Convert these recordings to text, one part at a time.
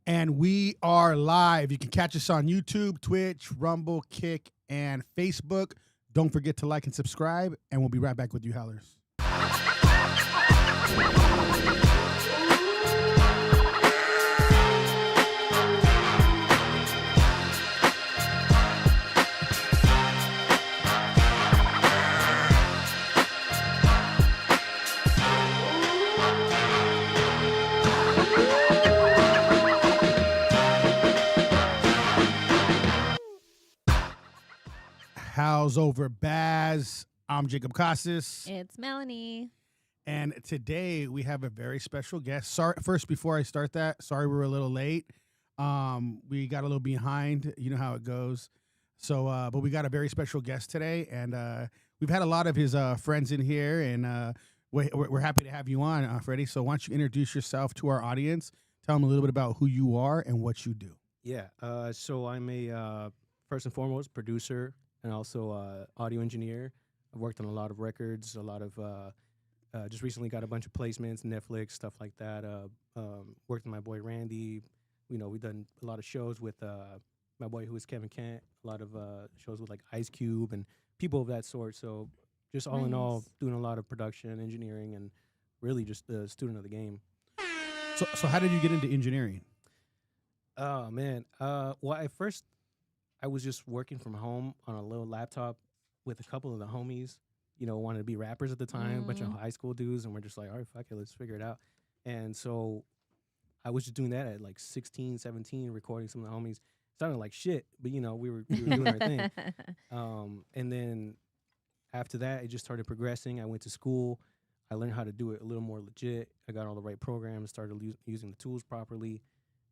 And we are live. You can catch us on YouTube, Twitch, Rumble, Kick, and Facebook. Don't forget to like and subscribe, and we'll be right back with you, Howlers. Howls over Baaz. I'm Jacob Casas. It's Melanie. And today we have a very special guest. Sorry, first, before I start that, sorry we were a little late. We got a little behind. You know how it goes. So, but we got a very special guest today, and we've had a lot of his friends in here, and we're happy to have you on, Freddy. So why don't you introduce yourself to our audience? Tell them a little bit about who you are and what you do. Yeah, so I'm a, first and foremost, producer and also audio engineer. I've worked on a lot of records, a lot of, just recently got a bunch of placements, Netflix, stuff like that. Worked with my boy Randy. You know, we've done a lot of shows with my boy who is Kevin Kent, a lot of shows with like Ice Cube and people of that sort. So just all in all, doing a lot of production, engineering, and really just a student of the game. So how did you get into engineering? Oh, man. Well, at first, I was just working from home on a little laptop with a couple of the homies, you know, wanted to be rappers at the time, a bunch of high school dudes, and we're just like, all right, fuck it, let's figure it out. And so I was just doing that at like 16, 17, recording some of the homies. Sounded like shit, but, you know, we were doing our thing. And then after that, it just started progressing. I went to school. I learned how to do it a little more legit. I got all the right programs, started using the tools properly.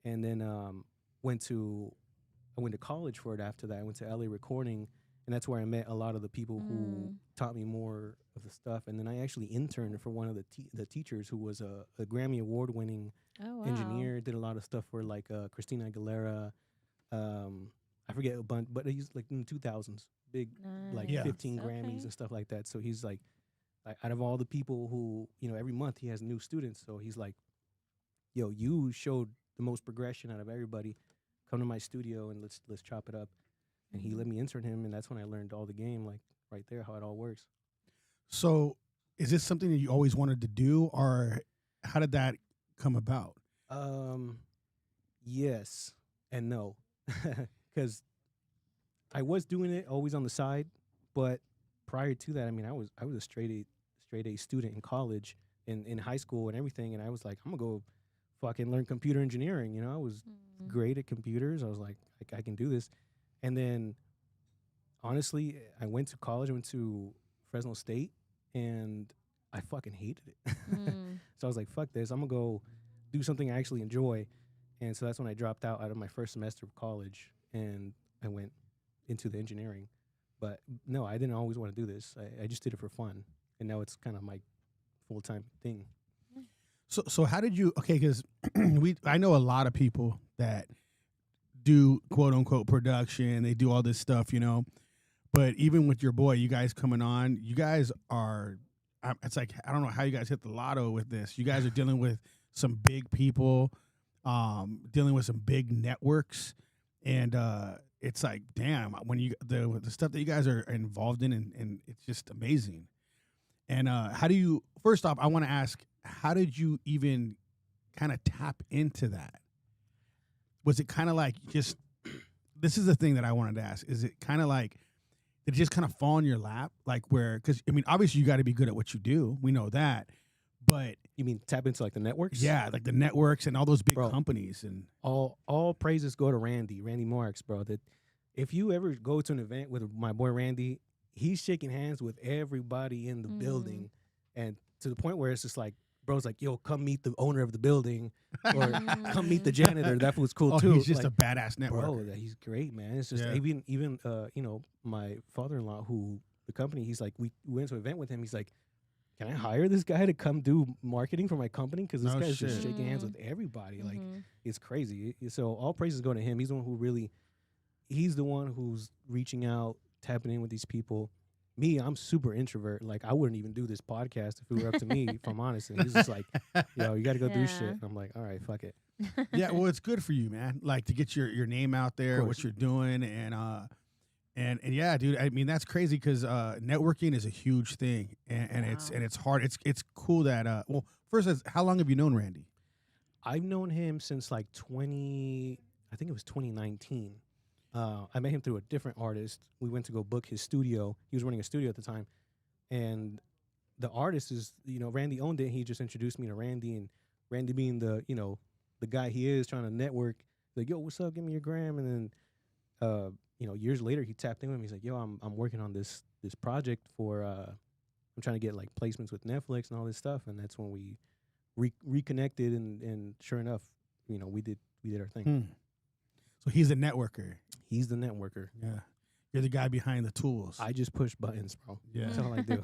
And then I went to college for it after that. I went to LA recording, and that's where I met a lot of the people who taught me more of the stuff. And then I actually interned for one of the teachers who was a Grammy Award-winning engineer, did a lot of stuff for like Christina Aguilera. I forget a bunch, but he's like in the 2000s, big, like 15 Grammys and stuff like that. So he's like out of all the people who, you know, every month he has new students. So he's like, yo, you showed the most progression out of everybody. Come to my studio and let's chop it up. And he let me intern him, and that's when I learned all the game, like right there, how it all works. So is this something that you always wanted to do, or how did that come about? Yes and no. Because I was doing it always on the side, but prior to that, I mean, I was a straight A student in college, in high school and everything, and I was like, I'm gonna go fucking learn computer engineering. You know, I was great at computers. I was like, I can do this. And then, honestly, I went to college. I went to Fresno State, and I fucking hated it. So I was like, fuck this. I'm going to go do something I actually enjoy. And so that's when I dropped out of my first semester of college, and I went into the engineering. But, no, I didn't always want to do this. I just did it for fun. And now it's kind of my full-time thing. So how did you, okay, because I know a lot of people that do quote unquote production, they do all this stuff, you know, but even with your boy, you guys coming on, you guys are, it's like, I don't know how you guys hit the lotto with this. You guys are dealing with some big people, dealing with some big networks, and it's like, damn, when you, the stuff that you guys are involved in, and it's just amazing. And how do you, first off, I want to ask, how did you even kind of tap into that? Was it kind of like just, this is the thing that I wanted to ask. Is it kind of like, did it just kind of fall in your lap? Like where, because, I mean, obviously you got to be good at what you do. We know that. But. You mean tap into like the networks? Yeah, like the networks and all those big companies. And all praises go to Randy Marks, bro. That if you ever go to an event with my boy Randy, he's shaking hands with everybody in the building. And to the point where it's just like, bro's like, yo, come meet the owner of the building, or come meet the janitor. That was cool too. He's just like, a badass networker. Bro, he's great, man. It's just even you know, my father-in-law, who the company, he's like, we went to an event with him. He's like, can I hire this guy to come do marketing for my company? Because this guy's just shaking hands with everybody. Like, it's crazy. So all praises go to him. He's the one who really, he's the one who's reaching out, tapping in with these people. Me, I'm super introvert. Like, I wouldn't even do this podcast if it were up to me, if I'm honest. And he's just like, yo, you got to go do shit. And I'm like, all right, fuck it. Yeah, well, it's good for you, man. Like to get your name out there, what you're doing, and yeah, dude. I mean, that's crazy because networking is a huge thing, and it's hard. It's cool that well, first, how long have you known Randy? I've known him since like I think it was 2019. I met him through a different artist. We went to go book his studio. He was running a studio at the time, and the artist is, Randy owned it. He just introduced me to Randy, and Randy being the guy he is, trying to network. Like, yo, what's up? Give me your gram. And then, years later, he tapped in with me. He's like, yo, I'm working on this project for. I'm trying to get like placements with Netflix and all this stuff, and that's when we reconnected. And sure enough, we did our thing. So he's the networker. He's the networker. Yeah. You're the guy behind the tools. I just push buttons, bro. Yeah. That's all I do.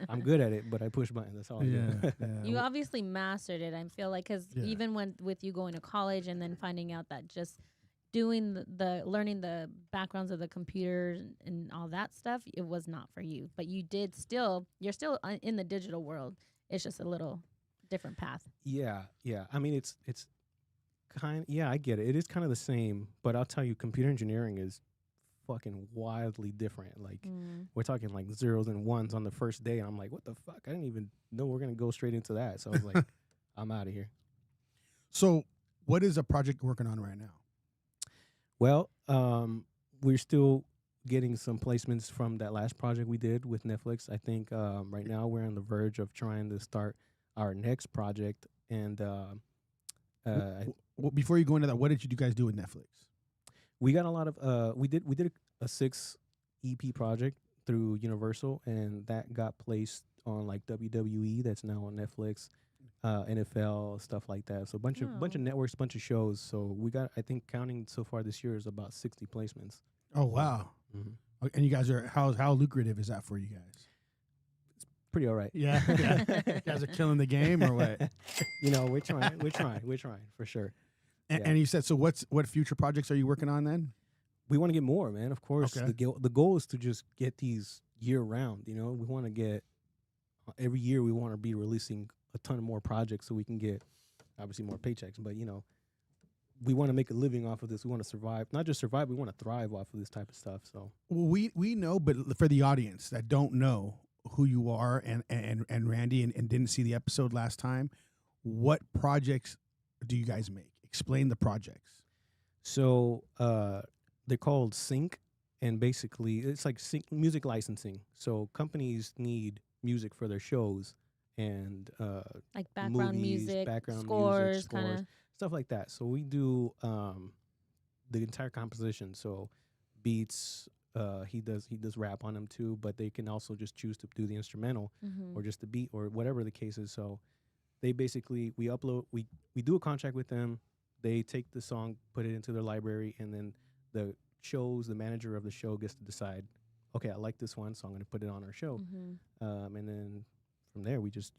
I'm good at it, but I push buttons. That's all I do. You obviously mastered it, I feel like, because even with you going to college and then finding out that just doing learning the backgrounds of the computers and all that stuff, it was not for you. But you're still in the digital world. It's just a little different path. Yeah. I mean, it's I get it. It is kind of the same, but I'll tell you, computer engineering is fucking wildly different. Like we're talking like zeros and ones on the first day, and I'm like, what the fuck? I didn't even know we're gonna go straight into that. So I was like, I'm out of here. So what is a project you're working on right now? Well, we're still getting some placements from that last project we did with Netflix. I think right now we're on the verge of trying to start our next project. And before you go into that, what did you guys do with Netflix? We got a lot of we did a 6 EP project through Universal, and that got placed on like WWE, that's now on Netflix, NFL, stuff like that. So bunch of networks, bunch of shows. So we got, I think, counting so far this year is about 60 placements. Oh wow! Mm-hmm. And you guys are how lucrative is that for you guys? It's pretty all right. Yeah, you guys are killing the game, or what? We're trying for sure. And you said, so what future projects are you working on then? We want to get more, man. Of course, okay. The goal is to just get these year round. We want to get every year. We want to be releasing a ton of more projects so we can get obviously more paychecks. But we want to make a living off of this. We want to survive, not just survive. We want to thrive off of this type of stuff. So we know, but for the audience that don't know who you are and Randy and didn't see the episode last time, what projects do you guys make? Explain the projects. So they're called sync, and basically it's like music licensing. So companies need music for their shows and like background movies, music, background scores, music, kind of stuff like that. So we do the entire composition. So beats, he does rap on them too, but they can also just choose to do the instrumental or just the beat or whatever the case is. So they basically we do a contract with them. They take the song, put it into their library, and then the manager of the show gets to decide, okay, I like this one, so I'm going to put it on our show. And then from there, we just,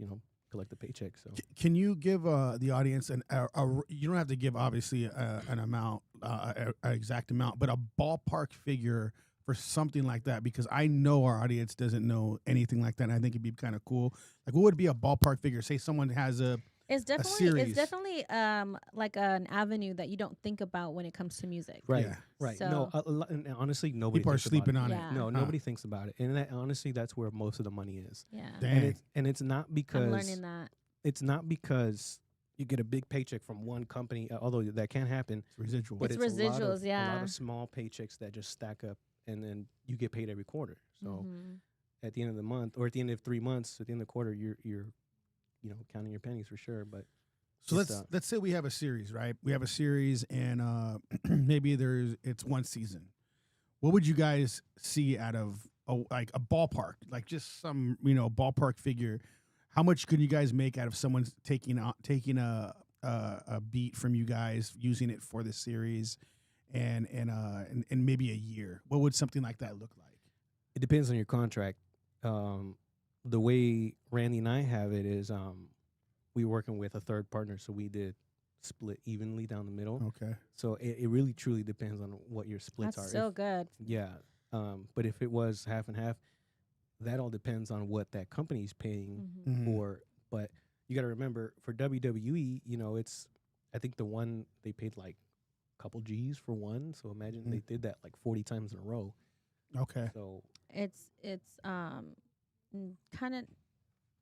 collect the paycheck. So can you give the audience you don't have to give obviously an amount, an exact amount, but a ballpark figure for something like that? Because I know our audience doesn't know anything like that, and I think it'd be kind of cool. Like, what would be a ballpark figure? Say someone has It's definitely like an avenue that you don't think about when it comes to music. Right, right. So No, and honestly, nobody people are thinks sleeping about on it. it. No, nobody thinks about it, and honestly, that's where most of the money is. Yeah, and it's not because I'm learning that. It's not because you get a big paycheck from one company, although that can happen. It's residual, but it's it's residuals. a lot of small paychecks that just stack up, and then you get paid every quarter. So at the end of the month, or at the end of 3 months, at the end of the quarter, you're counting your pennies for sure. But so let's say we have a series, right? We have a series, and maybe it's one season. What would you guys see out of like a ballpark, like just some ballpark figure? How much could you guys make out of someone taking a beat from you guys, using it for the series, and maybe a year? What would something like that look like? It depends on your contract. The way Randy and I have it is we're working with a third partner, so we did split evenly down the middle. Okay. So it really truly depends on what your splits are. That's so good. Yeah. But if it was half and half, that all depends on what that company's paying for. But you got to remember, for WWE, I think the one they paid like a couple G's for one. So imagine Mhm. they did that like 40 times in a row. Okay. So It's kind of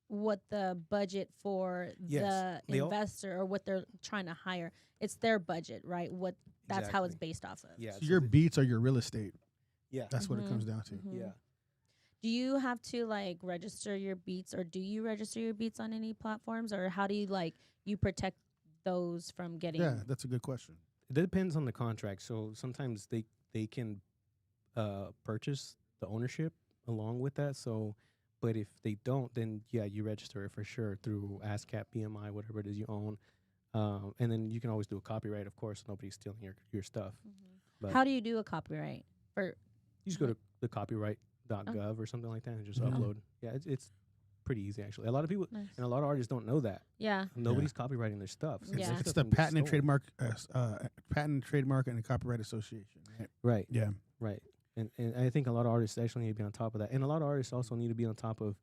what the budget for yes, the they all investor or what they're trying to hire. It's their budget, right? What that's how it's exactly. based off of. Yeah. So So your beats are your real estate. yeah. That's what it comes Mhm, down to. mhm. Yeah. Do you have to like register your beats, or do you register your beats on any platforms, or how do you like you protect those from getting? Yeah, that's a good question. It depends on the contract. So sometimes they can purchase the ownership along with that. So, but if they don't, then yeah, you register it for sure through ASCAP, BMI, whatever it is you own. And then you can always do a copyright, of course. Nobody's stealing your stuff. But How do you do a copyright? For you just go to the copyright.gov or something like that and just Mhm. upload. Yeah, it's pretty easy actually. A lot of people nice. and a lot of artists don't know that. Yeah. Nobody's copywriting their stuff. So Yeah. their It's stuff the can get Patent and stolen. Trademark and Copyright Association, right? Right. Yeah. Right. And I think a lot of artists actually need to be on top of that. And a lot of artists also need to be on top of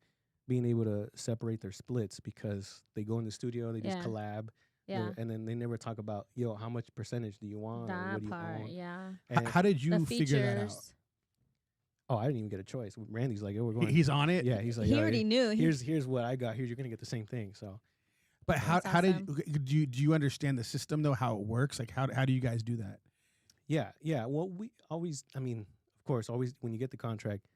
being able to separate their splits because they go in the studio, they just Yeah. collab, Yeah. and then they never talk about, yo, how much percentage do you want or what That do you part. own? Yeah. And How did you The figure that out? features. oh, I didn't even get a choice. Randy's like, oh, we're going. He's on it. yeah, he's like, He "Yo, already knew. here's what I got. Here's you're gonna get the same thing. So But how That's how did awesome. okay, do you understand the system though? How it works? Like how do you guys do that? yeah. Well, we always, I mean, of course, always when you get the contract,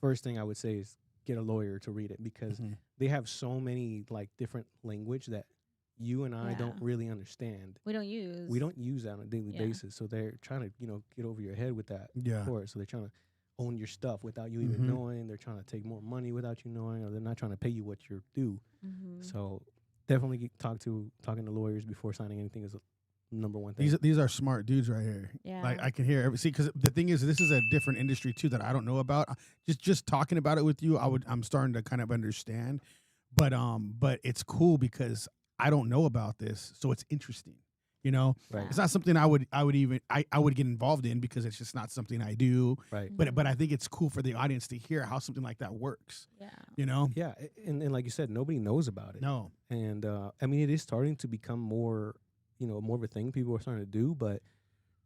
first thing I would say is get a lawyer to read it because Mhm. they have so many like different language that you and I don't Yeah. really understand. We don't use. We don't use that on a daily Yeah. basis. So they're trying to, get over your head with that. Yeah. Of course. So they're trying to own your stuff without you even Mhm. knowing. They're trying to take more money without you knowing, or they're not trying to pay you what you're due. Mhm. So definitely talking to lawyers before signing anything is a number one thing. These are smart dudes right here. Yeah. Like I can hear see because the thing is this is a different industry too that I don't know about. Just talking about it with you, I'm starting to kind of understand. But it's cool because I don't know about this, so it's interesting. You know, Right. it's not something I would even I would get involved in because it's just not something I do. Right. But I think it's cool for the audience to hear how something like that works. Yeah. You know? Yeah. And like you said, nobody knows about it. No. And I mean, it is starting to become more, more of a thing people are starting to do, but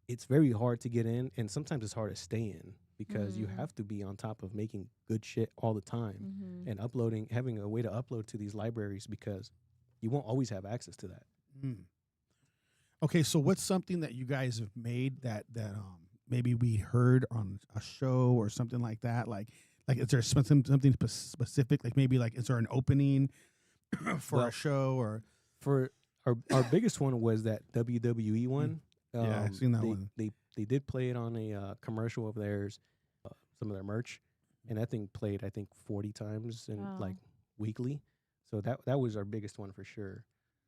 it's very hard to get in. And sometimes it's hard to stay in because you Mhm. have to be on top of making good shit all the time Mhm. and uploading, having a way to upload to these libraries because you won't always have access to that. Mm. Okay, so what's something that you guys have made that maybe we heard on a show or something like that? Like is there something specific? Like maybe like is there an opening for Well, a show or For our biggest one was that WWE one. Yeah, I've seen that they, one. They did play it on a commercial of theirs, some of their merch, and that thing played I think 40 times and Wow. like weekly. So that was our biggest one for sure.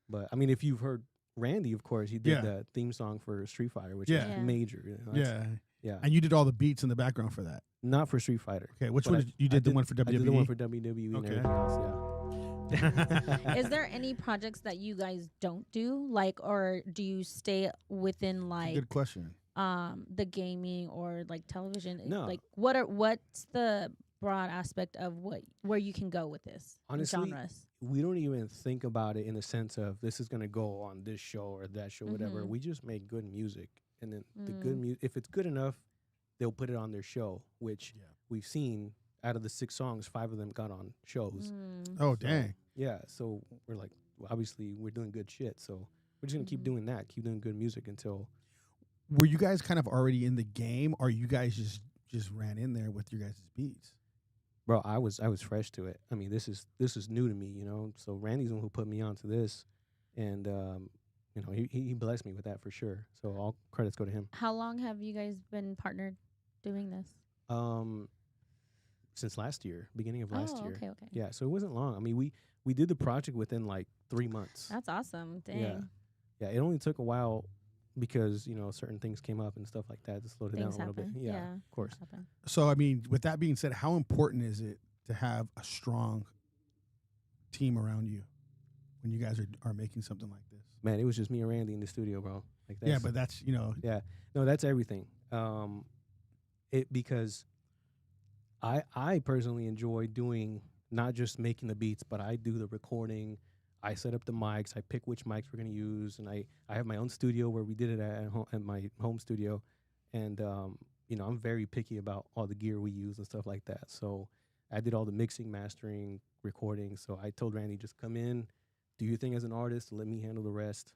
But I mean, if you've heard Randy, of course, he did Yeah. the theme song for Street Fighter, which Yeah. is Yeah. major. yeah, Yeah. and you did all the beats in the background for that. Not for Street Fighter. Okay, which But one I- did you I did the one for I did the WWE? one for WWE and Okay. everything else. Is there any projects that you guys don't do, like, or do you stay within like Good question. the gaming or like television? No. Like, what's the broad aspect of where you can go with this in Honestly, genres? We don't even think about it in the sense of this is going to go on this show or that show, whatever. Mhm. We just make good music, and then the Mm. good music, if it's good enough, they'll put it on their show. Which Yeah. we've seen out of the 6 songs, 5 of them got on shows. Mm. Oh So, dang. Yeah, so we're like, well, obviously we're doing good shit, so we're just gonna keep Mhm. doing that, keep doing good music until. Were you guys kind of already in the game, or you guys just ran in there with your guys' beats? Bro, I was fresh to it. I mean, this is new to me, So Randy's the one who put me onto this, and he blessed me with that for sure. So all credits go to him. How long have you guys been partnered doing this? Since last year, beginning of last year. Okay. Yeah, so it wasn't long. I mean, we did the project within like 3 months. That's awesome. Dang. Yeah, it only took a while because certain things came up and stuff like that to slow it down Things a little happen. bit. Yeah, of course. things happen. So I mean, with that being said, how important is it to have a strong team around you when you guys are making something like this? Man, it was just me and Randy in the studio, bro. Like Yeah, but that's yeah, no, that's everything. Because I personally enjoy doing not just making the beats, but I do the recording. I set up the mics. I pick which mics we're gonna use, and I have my own studio where we did it at my home studio, and I'm very picky about all the gear we use and stuff like that. So I did all the mixing, mastering, recording. So I told Randy, just come in, do your thing as an artist, let me handle the rest,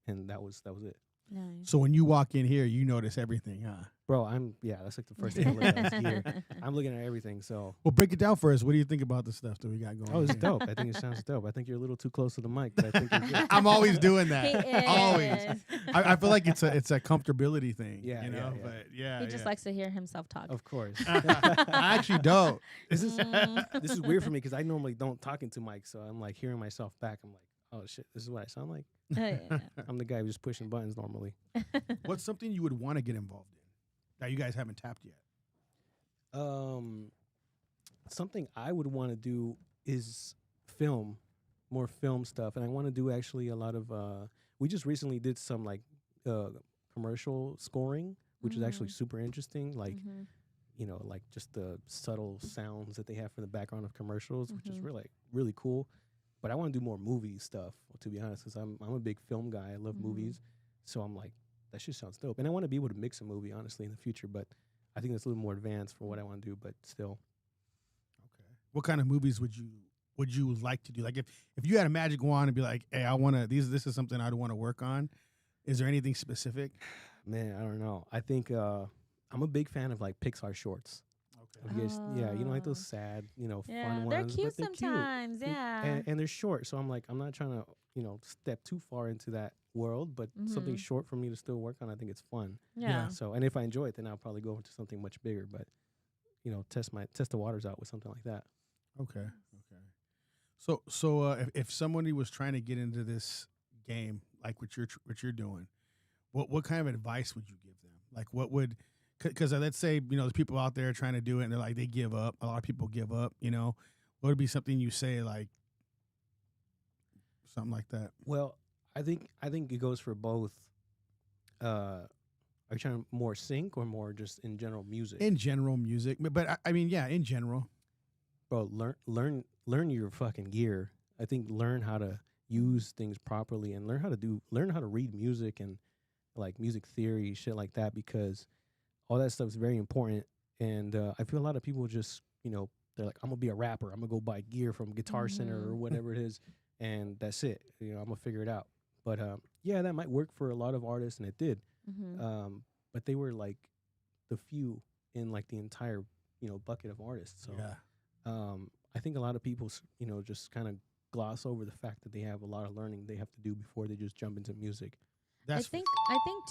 and that was it. Nice. So when you walk in here, you notice everything, huh? Bro, that's like the first thing I look at is gear. I'm looking at everything. So Well, break it down for us. What do you think about the stuff that we got going? oh, it's here? dope. I think it sounds dope. I think you're a little too close to the mic, but I think you're good. I'm always doing He that. Always. is. I feel like it's a comfortability thing. Yeah, you yeah, know. yeah. But yeah, He just likes to hear himself talk. Of course. I actually don't. This is weird for me because I normally don't talk into mics, so I'm like hearing myself back. I'm like, oh shit, this is what I sound like. Yeah. I'm the guy who's just pushing buttons normally. What's something you would want to get involved in that you guys haven't tapped yet? Something I would want to do is film, more film stuff, and I want to do actually a lot of. We just recently did some like commercial scoring, which is actually super interesting. Like like just the subtle sounds that they have for the background of commercials, which is really cool. But I want to do more movie stuff, to be honest, because I'm a big film guy. I love movies, so I'm like, that shit sounds dope. And I want to be able to mix a movie, honestly, in the future. But I think that's a little more advanced for what I want to do. But still, Okay. What kind of movies would you like to do? Like if you had a magic wand and be like, hey, I want to this is something I'd want to work on. Is there anything specific? man, I don't know. I think I'm a big fan of like Pixar shorts. Okay. You guys, you know, like those sad, fun they're ones. cute but they're sometimes. Cute. Yeah, And they're short, so I'm like, I'm not trying to, step too far into that world, but something short for me to still work on. I think it's fun. yeah. So, and if I enjoy it, then I'll probably go into something much bigger. But, test the waters out with something like that. Okay. So if somebody was trying to get into this game, like what you're doing, what kind of advice would you give them? Like what would, because let's say, there's people out there trying to do it and they're like, they give up. A lot of people give up, what would be something you say, like something like that? Well, I think it goes for both. Are you trying to more sync or more just in general music? In general music, but I mean, yeah, in general. Bro, learn your fucking gear. I think learn how to use things properly and learn how to read music and like music theory, shit like that, because all that stuff is very important. And I feel a lot of people just, they're like, I'm gonna be a rapper. I'm gonna go buy gear from Guitar Center or whatever it is, and that's it. I'm gonna figure it out. But yeah, that might work for a lot of artists, and it did. But they were like the few in like the entire, bucket of artists. So Yeah. I think a lot of people, just kind of gloss over the fact that they have a lot of learning they have to do before they just jump into music. I think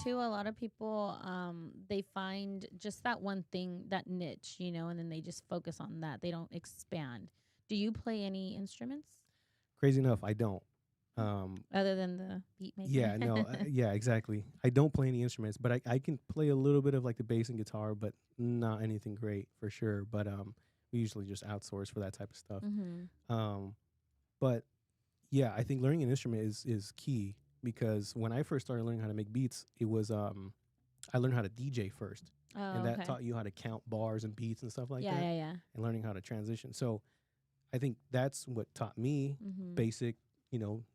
too, a lot of people they find just that one thing, that niche, and then they just focus on that. They don't expand. Do you play any instruments? Crazy enough, I don't. Other than the beat maker? Yeah, no, yeah, exactly. I don't play any instruments, but I can play a little bit of like the bass and guitar, but not anything great for sure. But we usually just outsource for that type of stuff. But yeah, I think learning an instrument is key, because when I first started learning how to make beats, it was I learned how to DJ first, and that taught you how to count bars and beats and stuff like that. Yeah. And learning how to transition. So I think that's what taught me basic,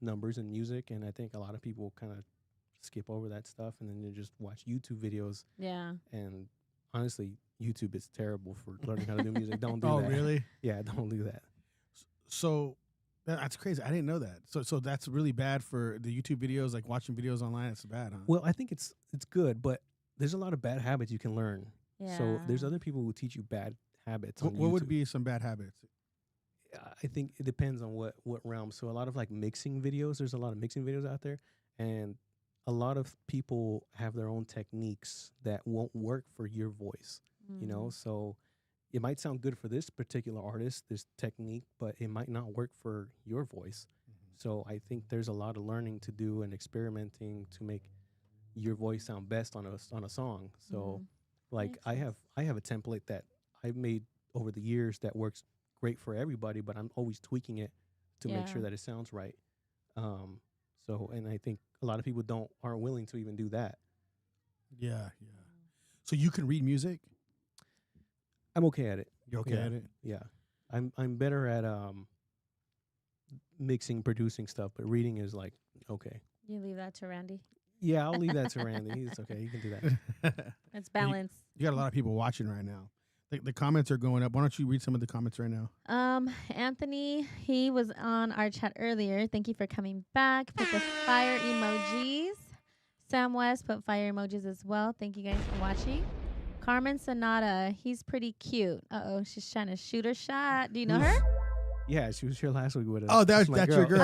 numbers and music. And I think a lot of people kind of skip over that stuff and then they just watch YouTube videos. Yeah. And honestly, YouTube is terrible for learning how to do music. Don't do that. Oh, really? Yeah, don't do that. So that's crazy. I didn't know that. So that's really bad for the YouTube videos, like watching videos online. It's bad, huh? Well, I think it's good, but there's a lot of bad habits you can learn. Yeah. So there's other people who teach you bad habits on What YouTube. would be some bad habits? I think it depends on what realm. So a lot of like mixing videos, there's a lot of mixing videos out there, and a lot of people have their own techniques that won't work for your voice, so it might sound good for this particular artist, this technique, but it might not work for your voice. So I think there's a lot of learning to do and experimenting to make your voice sound best on a song. So like I have a template that I've made over the years that works great for everybody, but I'm always tweaking it to make sure that it sounds right. And I think a lot of people aren't willing to even do that. Yeah. So you can read music? I'm okay at it. You're okay at it? Yeah. I'm better at mixing, producing stuff, but reading is like okay. You leave that to Randy. Yeah, I'll leave that to Randy. He's okay. He can do that. It's balance. You got a lot of people watching right now. The comments are going up. Why don't you read some of the comments right now? Anthony, he was on our chat earlier. Thank you for coming back. Put the fire emojis. Sam West put fire emojis as well. Thank you guys for watching. Carmen Sonata, he's pretty cute. She's trying to shoot her shot. Do you know her? Yeah, she was here last week with us. Oh, that's your girl.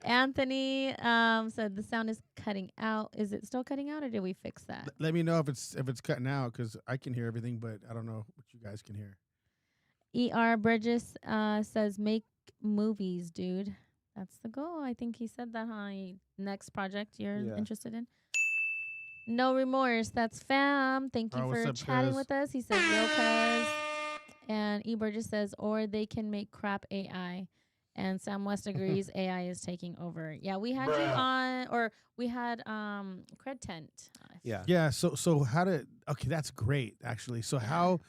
Anthony said the sound is cutting out. Is it still cutting out, or did we fix that? Let me know if it's cutting out, because I can hear everything, but I don't know what you guys can hear. E.R. Burgess says make movies, dude. That's the goal. I think he said that, huh? Next project you're interested in? No remorse. That's fam. Thank you for chatting with us. He says, yo, cuz. And E. Burgess says, or they can make crap AI. And Sam West agrees AI is taking over. Yeah, we had you on, or we had Cred Tent. Yeah. Yeah, so how did, okay, that's great, actually. So how...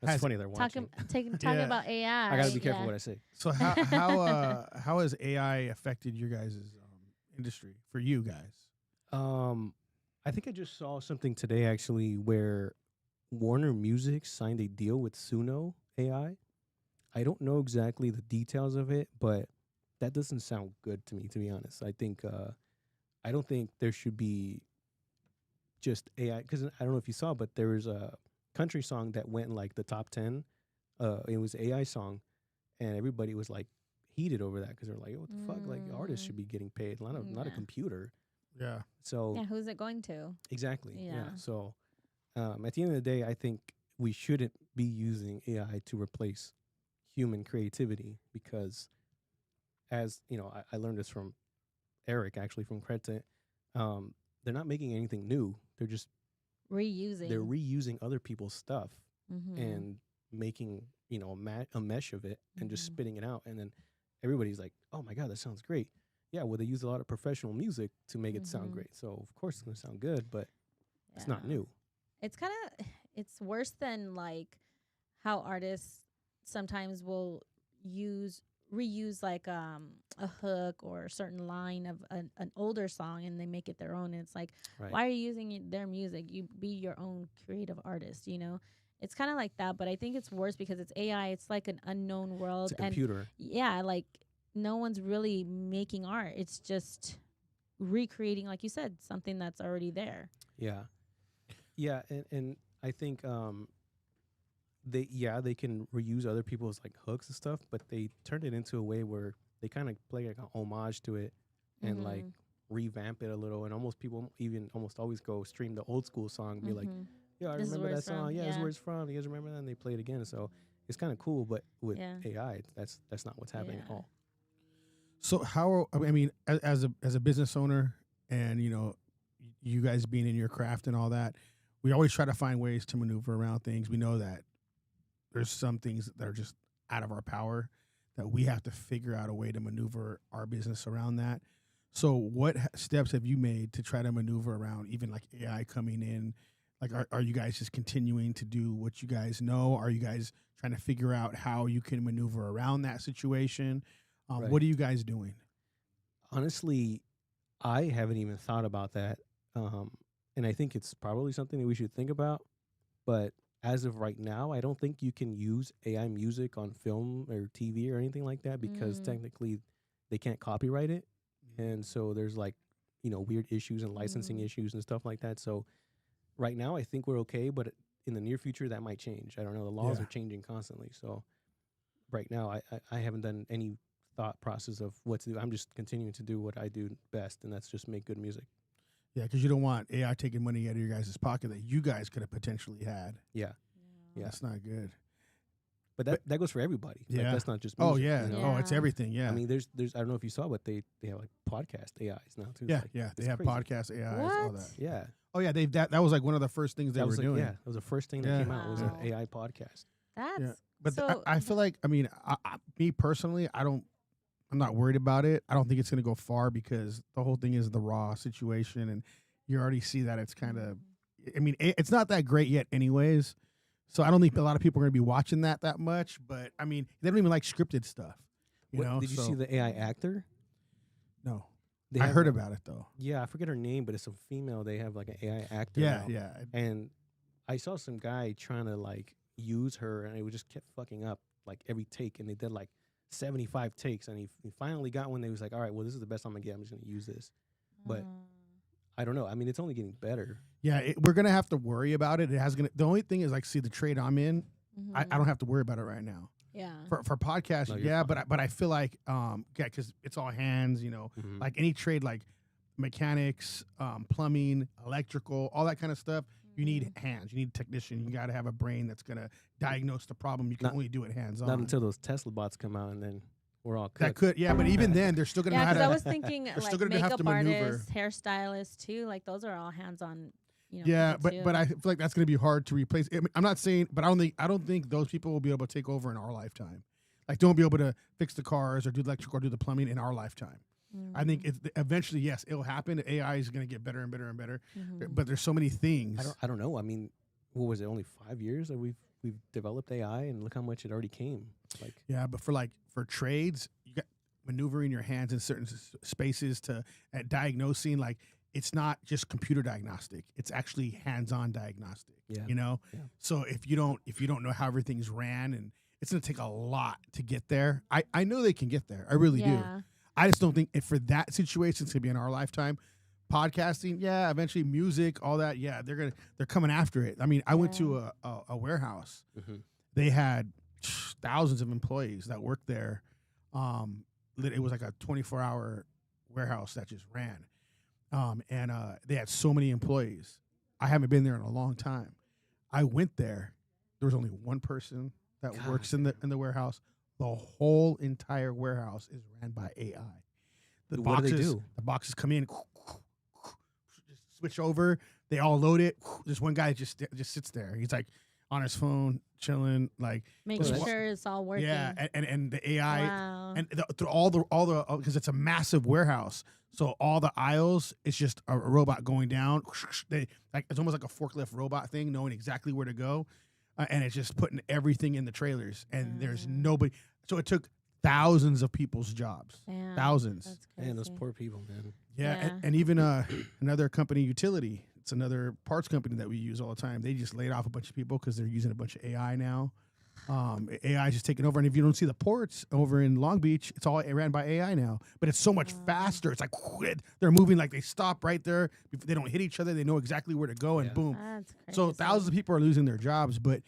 That's funny they're watching. Talking about AI. I got to be careful what I say. So how has AI affected your guys' industry, for you guys? I think I just saw something today, actually, where Warner Music signed a deal with Suno AI. I don't know exactly the details of it, but that doesn't sound good to me, to be honest. I think I don't think there should be just AI, because I don't know if you saw, but there was a country song that went in like the top 10. It was AI song, and everybody was like heated over that, because they're like, what the fuck? Like, artists should be getting paid, not a computer. Yeah. So yeah, who's it going to? Exactly. Yeah. So at the end of the day, I think we shouldn't be using AI to replace human creativity, because, as you know, I learned this from Eric, actually, from Credit. They're not making anything new. They're just reusing. They're reusing other people's stuff Mm-hmm. and making, you know, a mesh of it and just spitting it out. And then everybody's like, oh my God, that sounds great. Yeah, well, they use a lot of professional music to make it sound great. So, of course, it's going to sound good, but it's not new. It's kind of, it's worse than like how artists sometimes will reuse like a hook or a certain line of an older song, and they make it their own. And it's like, why are you using their music? You be your own creative artist, you know? It's kind of like that, but I think it's worse because it's AI. It's like an unknown world. It's a computer. And yeah, like no one's really making art. It's just recreating, like you said, something that's already there. Yeah. Yeah, and I think they can reuse other people's like hooks and stuff, but they turned it into a way where they kind of play like an homage to it and like revamp it a little, and almost people even almost always go stream the old school song and be like, yeah, I remember that song. Yeah, this is where it's from. You guys remember that? And they play it again. So it's kind of cool, but with AI, that's not what's happening at all. So as a business owner, and you know, you guys being in your craft and all that, we always try to find ways to maneuver around things. We know that there's some things that are just out of our power, that we have to figure out a way to maneuver our business around that. So what steps have you made to try to maneuver around even like AI coming in? Like, are you guys just continuing to do what you guys know? Are you guys trying to figure out how you can maneuver around that situation? What are you guys doing? Honestly, I haven't even thought about that. And I think it's probably something that we should think about. But as of right now, I don't think you can use AI music on film or TV or anything like that, because technically they can't copyright it. And so there's like, you know, weird issues and licensing issues and stuff like that. So right now, I think we're okay, but in the near future, that might change. I don't know. The laws are changing constantly. So right now, I haven't done any thought process of what to do. I'm just continuing to do what I do best, and that's just make good music. Yeah, because you don't want AI taking money out of your guys' pocket that you guys could have potentially had. Yeah. That's not good. But that goes for everybody. Yeah. Like, that's not just music. Oh, yeah. You know? Oh, it's everything. Yeah. I mean, there's I don't know if you saw, but they have like podcast AIs now too. Yeah, like, they have crazy. podcast AIs, all that. Yeah. Oh, yeah, that was like one of the first things they were doing. Yeah, that was the first thing that came out was an AI podcast. That's But so I feel like, I mean, me personally, I'm not worried about it. I don't think it's going to go far, because the whole thing is the raw situation, and you already see that it's kind of, I mean, it's not that great yet anyways. So I don't think a lot of people are going to be watching that much. But I mean, they don't even like scripted stuff. You know, did you see the AI actor? No, They I have heard a- about it though. Yeah, I forget her name, but it's a female. They have like an AI actor. Yeah, now. yeah. And I saw some guy trying to like use her, and it would just kept fucking up like every take. And they did like 75 takes, and he finally got one. They was like, all right, well, this is the best I'm gonna get. I'm just gonna use this. But I don't know. I mean, it's only getting better. Yeah, we're gonna have to worry about it. It has gonna. The only thing is, like, see the trade I'm in. I don't have to worry about it right now. Yeah. For podcasts, No, you're yeah, fine. but I feel like yeah, because it's all hands. You know, Mhm. like any trade, like mechanics, plumbing, electrical, all that kind of stuff. You need hands. You need a technician. You got to have a brain that's gonna diagnose the problem. You can Not- only do it hands on. Not until those Tesla bots come out, and then we're all that cooked. could, yeah, but even then, they're still gonna Yeah, know how because to. I was thinking still like gonna have to makeup maneuver. artists, hairstylists too. Like those are all hands-on. You know, Yeah, people, but too. I feel like that's going to be hard to replace. I mean, I'm not saying, but I don't think those people will be able to take over in our lifetime. Like, they won't be able to fix the cars or do the electrical or do the plumbing in our lifetime. I think it's eventually, yes, it'll happen. AI is going to get better and better and better. But there's so many things. I don't know. I mean, what was it? Only 5 years that we've developed AI, and look how much it already came. Like, Yeah, but for trades, you got maneuvering your hands in certain spaces to at diagnosing. Like, it's not just computer diagnostic; it's actually hands-on diagnostic. Yeah. You know. Yeah. So if you don't know how everything's ran, and it's going to take a lot to get there. I know they can get there. I really do. yeah. I just don't think for that situation it's going to be in our lifetime. Podcasting, yeah, eventually music, all that, yeah, they're coming after it. I mean, I went to a warehouse. Mhm. They had thousands of employees that worked there. It was like a 24-hour warehouse that just ran. And they had so many employees. I haven't been there in a long time. I went there. There was only one person that God. works in the warehouse. The whole entire warehouse is ran by AI. The What do they boxes, do? the boxes come in, just switch over. They all load it. There's one guy just sits there. He's like on his phone, chilling, like Making just wa- sure it's all working. yeah, and the AI Wow. and through all the because it's a massive warehouse, so all the aisles, it's just a robot going down. It's almost like a forklift robot thing, knowing exactly where to go, and it's just putting everything in the trailers. And there's nobody. So it took thousands of people's jobs, Damn, thousands. That's crazy. Man, those poor people, man. Yeah, Yeah. And even another company, Utility. It's another parts company that we use all the time. They just laid off a bunch of people because they're using a bunch of AI now. AI is just taking over, and if you don't see the ports over in Long Beach, it's all ran by AI now. But it's so much faster. It's like they're moving, like they stop right there. They don't hit each other. They know exactly where to go, and Yeah. boom. That's crazy. So thousands of people are losing their jobs. But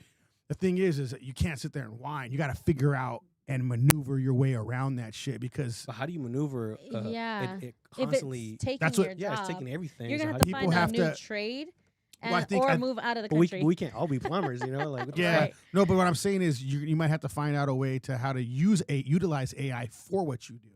the thing is that you can't sit there and whine. You got to figure out and maneuver your way around that shit because But how do you maneuver? Yeah. It if constantly. it's taking that's your what- Yeah, job, it's taking everything. you're so gonna how have do to you- people find a have new to- trade, Well, I and, think or I- move out of the But we, country. we can't all be plumbers, you know. Like, what the yeah, fuck? Right. no. But what I'm saying is you might have to find out a way to how to utilize AI for what you do.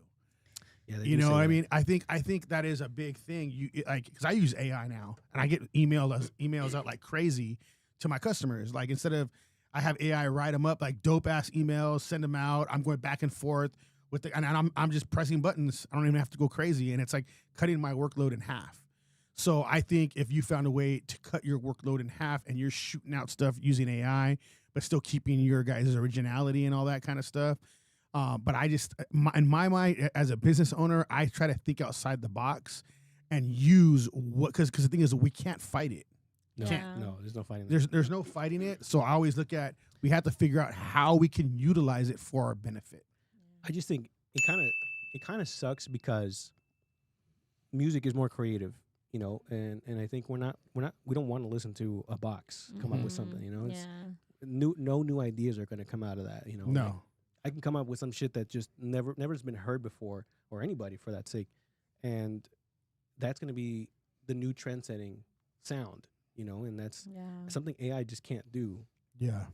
Yeah, they You do know say what I that. mean? I think that is a big thing. Because I use AI now, and I get emails out like crazy to my customers. Like instead of I have AI write them up like dope ass emails, send them out. I'm going back and forth with and I'm just pressing buttons. I don't even have to go crazy, and it's like cutting my workload in half. So I think if you found a way to cut your workload in half and you're shooting out stuff using AI, but still keeping your guys' originality and all that kind of stuff. But I just, in my mind, as a business owner, I try to think outside the box and use because the thing is, we can't fight it. No, Yeah. no, there's no fighting. There's no fighting it. So I always look at, we have to figure out how we can utilize it for our benefit. I just think it kind of sucks because music is more creative, you know, and I think we don't want to listen to a box come up with something, you know. It's Yeah. no new ideas are going to come out of that, you know. No. Like, I can come up with some shit that just never's been heard before, or anybody for that sake, and that's going to be the new trend-setting sound, you know, and that's Yeah. something AI just can't do. Yeah.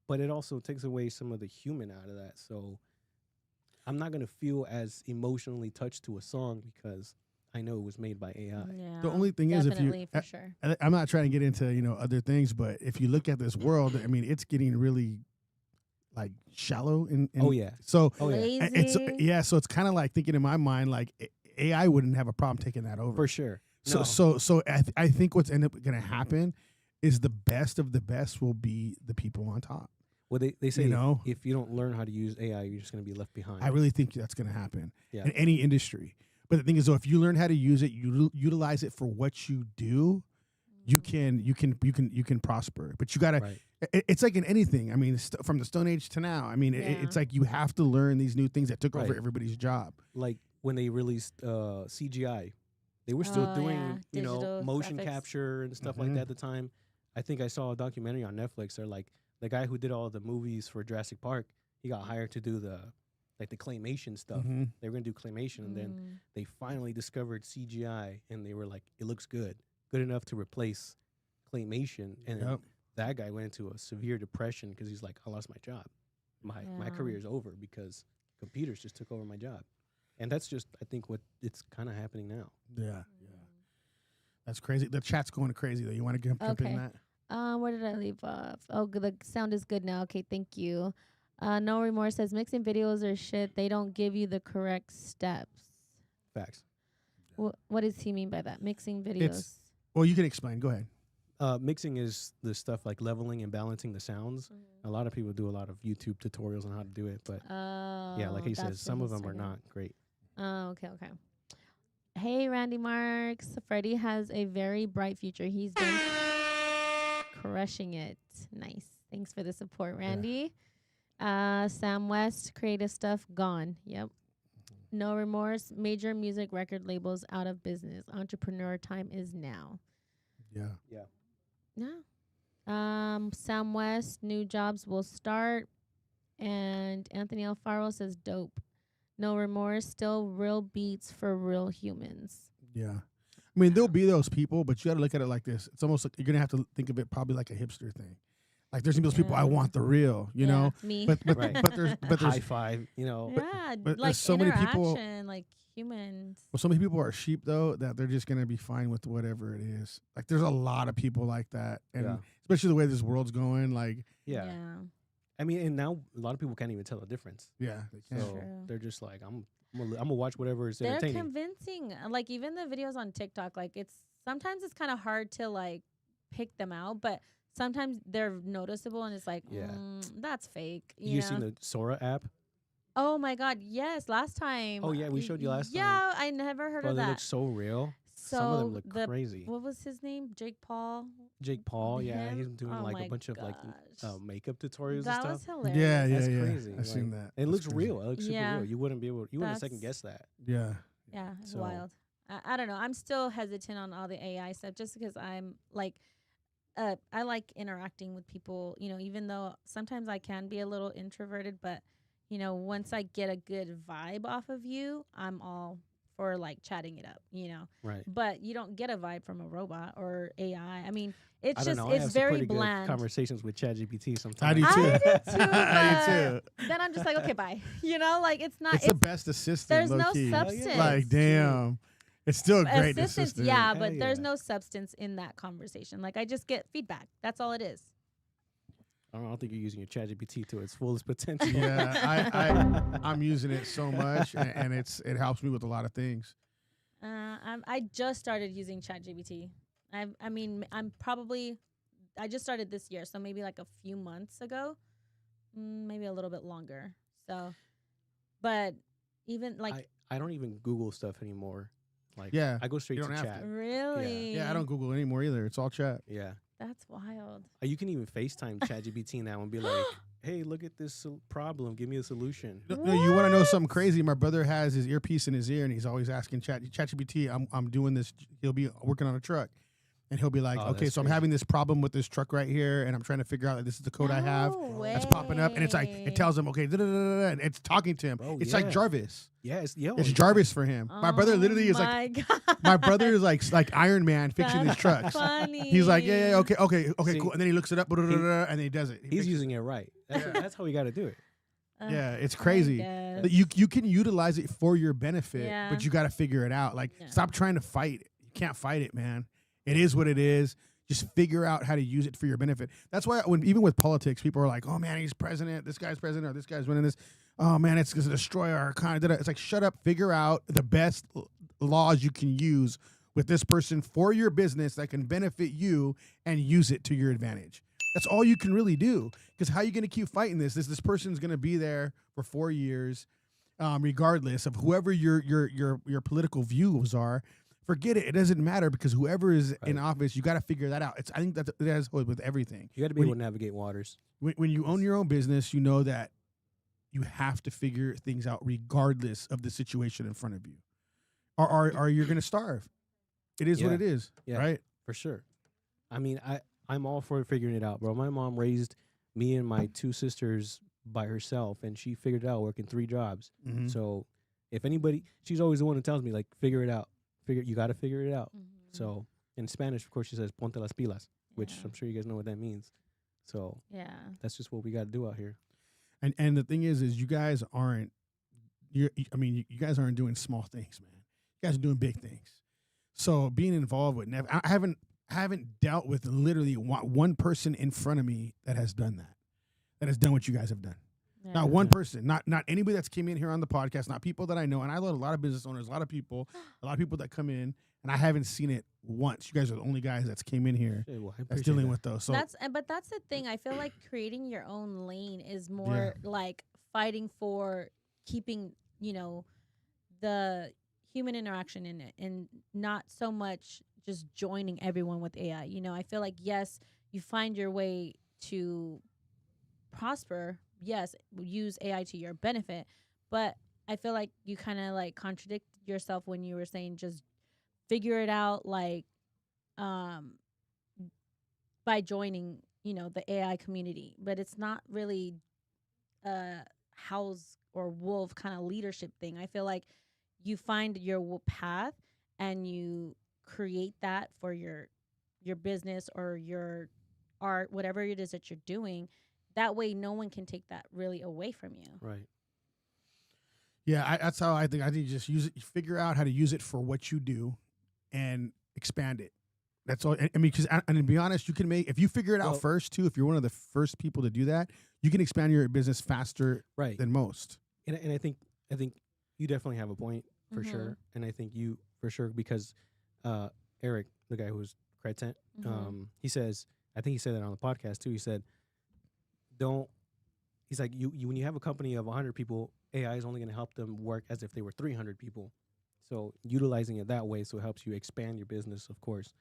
But it also takes away some of the human out of that. So I'm not going to feel as emotionally touched to a song because I know it was made by AI. Yeah. The only thing is, if you, Definitely, for sure. I'm not trying to get into other things, but if you look at this world, I mean, it's getting really like shallow. Oh, yeah. So Oh, yeah. Lazy. so it's kind of like thinking in my mind, like AI wouldn't have a problem taking that over. For sure. No. So I think what's end up going to happen is the best of the best will be the people on top. Well, they say You know? if you don't learn how to use AI, you're just going to be left behind. I really think that's going to happen Yeah. in any industry. But the thing is, though, if you learn how to use it, you utilize it for what you do, you can prosper. But you gotta. Right. It's like in anything. I mean, from the Stone Age to now. I mean, it's like you have to learn these new things that took over everybody's job. Like when they released CGI, they were still doing Digital motion graphics. capture and stuff like that at the time. I think I saw a documentary on Netflix. They're like the guy who did all the movies for Jurassic Park. He got hired to do the claymation stuff. They were gonna do claymation, and then they finally discovered CGI, and they were like, it looks good enough to replace claymation. And then that guy went into a severe depression because he's like, I lost my job. My career is over because computers just took over my job. And that's just, I think, what it's kind of happening now. Yeah. That's crazy. The chat's going crazy, though. You want to jump in that? Where did I leave off? Oh, the sound is good now. Okay, thank you. No Remorse says mixing videos are shit. They don't give you the correct steps. Facts. What does he mean by that? Mixing videos. Well, you can explain. Go ahead. Mixing is the stuff like leveling and balancing the sounds. A lot of people do a lot of YouTube tutorials on how to do it, but yeah, like he says, some of them are not great. Oh, okay. Hey, Randy Marks. Freddy has a very bright future. He's been crushing it. Nice. Thanks for the support, Randy. Sam West, creative stuff gone. Yep. No Remorse. Major music record labels out of business. Entrepreneur time is now. Yeah. Sam West, new jobs will start. And Anthony Alfaro says dope. No Remorse, still real beats for real humans. Yeah. I mean, there'll be those people, but you got to look at it like this. It's almost like you're going to have to think of it probably like a hipster thing. Like there's those people, I want the real, you know? Me. But there's high five, you know. Yeah, but like so many people, like humans. Well, so many people are sheep, though, that they're just going to be fine with whatever it is. Like there's a lot of people like that. And especially the way this world's going, like. Yeah. I mean, and now a lot of people can't even tell the difference. Yeah, they can. So they're just like, I'm gonna watch whatever is entertaining. They're convincing. Like even the videos on TikTok, like sometimes it's kind of hard to like pick them out, but sometimes they're noticeable, and it's like, that's fake. You know? Seen the Sora app? Oh my God, yes! Last time. Oh yeah, we showed you last time. Yeah, I never heard of that. They look so real. So some of them look crazy. What was his name? Jake Paul, yeah, he's doing like a bunch of like makeup tutorials that and was stuff. hilarious. Yeah, that's crazy. I've seen that. It looks real. It looks super real. You wouldn't second guess that. Yeah. Yeah, it's wild. I don't know. I'm still hesitant on all the AI stuff just because I'm like, I like interacting with people, you know, even though sometimes I can be a little introverted, but, you know, once I get a good vibe off of you, I'm all for like chatting it up, you know. Right. But you don't get a vibe from a robot or AI. I mean, it's I just, don't know. it's I have very some pretty bland. good conversations with ChatGPT sometimes. I do too. I do too. Then I'm just like, okay, bye. You know, like it's not. It's the best assistant. There's no low-key. substance. Like, damn. It's still a great assistance, assistant. yeah, but there's no substance in that conversation. Like I just get feedback. That's all it is. I don't think you're using your ChatGPT to its fullest potential. Yeah, I'm using it so much, and it helps me with a lot of things. I just started using ChatGPT. I just started this year, so maybe like a few months ago, maybe a little bit longer. So, but even like I don't even Google stuff anymore. Like, I go straight to chat. Really? Yeah, I don't Google anymore either. It's all chat. Yeah. That's wild. You can even FaceTime ChatGPT now and be like, hey, look at this problem. Give me a solution. No, you want to know something crazy? My brother has his earpiece in his ear, and he's always asking ChatGPT, I'm doing this. He'll be working on a truck. And he'll be like, okay, so I'm having this problem with this truck right here, and I'm trying to figure out that this is the code I have. That's popping up, and it's like, it tells him, okay, and it's talking to him. Bro, it's like Jarvis. Yeah, it's Jarvis for him. My brother literally is like, my brother is like Iron Man fixing these trucks. Funny. He's like, yeah, okay, cool. And then he looks it up, and then he does it. He's using it right. That's how we got to do it. Yeah, it's crazy. You can utilize it for your benefit, but you got to figure it out. Like, stop trying to fight it. You can't fight it, man. It is what it is. Just figure out how to use it for your benefit. That's why even with politics, people are like, oh, man, he's president. This guy's president, or this guy's winning this. Oh, man, it's going to destroy our economy. It's like, shut up. Figure out the best laws you can use with this person for your business that can benefit you and use it to your advantage. That's all you can really do. Because how are you going to keep fighting this? This person's going to be there for 4 years, regardless of whoever your political views are. Forget it. It doesn't matter because whoever is in office, you got to figure that out. I think that is with everything. You got to be able to navigate waters. When you own your own business, you know that you have to figure things out regardless of the situation in front of you. Or you're going to starve. It is what it is, right? For sure. I mean, I'm all for figuring it out, bro. My mom raised me and my 2 sisters by herself, and she figured it out working 3 jobs. Mm-hmm. So if anybody, she's always the one who tells me, like, figure it out. You got to figure it out. Mm-hmm. So in Spanish, of course, she says, ponte las pilas, which I'm sure you guys know what that means. So that's just what we got to do out here. And the thing is you guys aren't, you guys aren't doing small things, man. You guys are doing big things. So being involved with I haven't dealt with literally one person in front of me that has done what you guys have done. Yeah. Not one person, not anybody that's came in here on the podcast, not people that I know. And I know a lot of business owners, a lot of people that come in, and I haven't seen it once. You guys are the only guys that's came in here that's dealing with those. So that's the thing. I feel like creating your own lane is more like fighting for keeping, the human interaction in it, and not so much just joining everyone with AI. I feel like, yes, you find your way to prosper. Yes, use AI to your benefit, but I feel like you kind of like contradict yourself when you were saying just figure it out, like by joining, the AI community. But it's not really a house or wolf kind of leadership thing. I feel like you find your path and you create that for your business or your art, whatever it is that you're doing. That way, no one can take that really away from you. Right. Yeah, that's how I think. I think you just use it. You figure out how to use it for what you do, and expand it. That's all. I mean, because and to be honest, you can make, if you figure it out first too. If you're one of the first people to do that, you can expand your business faster than most. And I think you definitely have a point for sure. And I think you for sure, because Eric, the guy who was Cretent, he says, I think he said that on the podcast too. He said, he's like, you when you have a company of 100 people, AI is only going to help them work as if they were 300 people. So utilizing it that way, so it helps you expand your business, of course.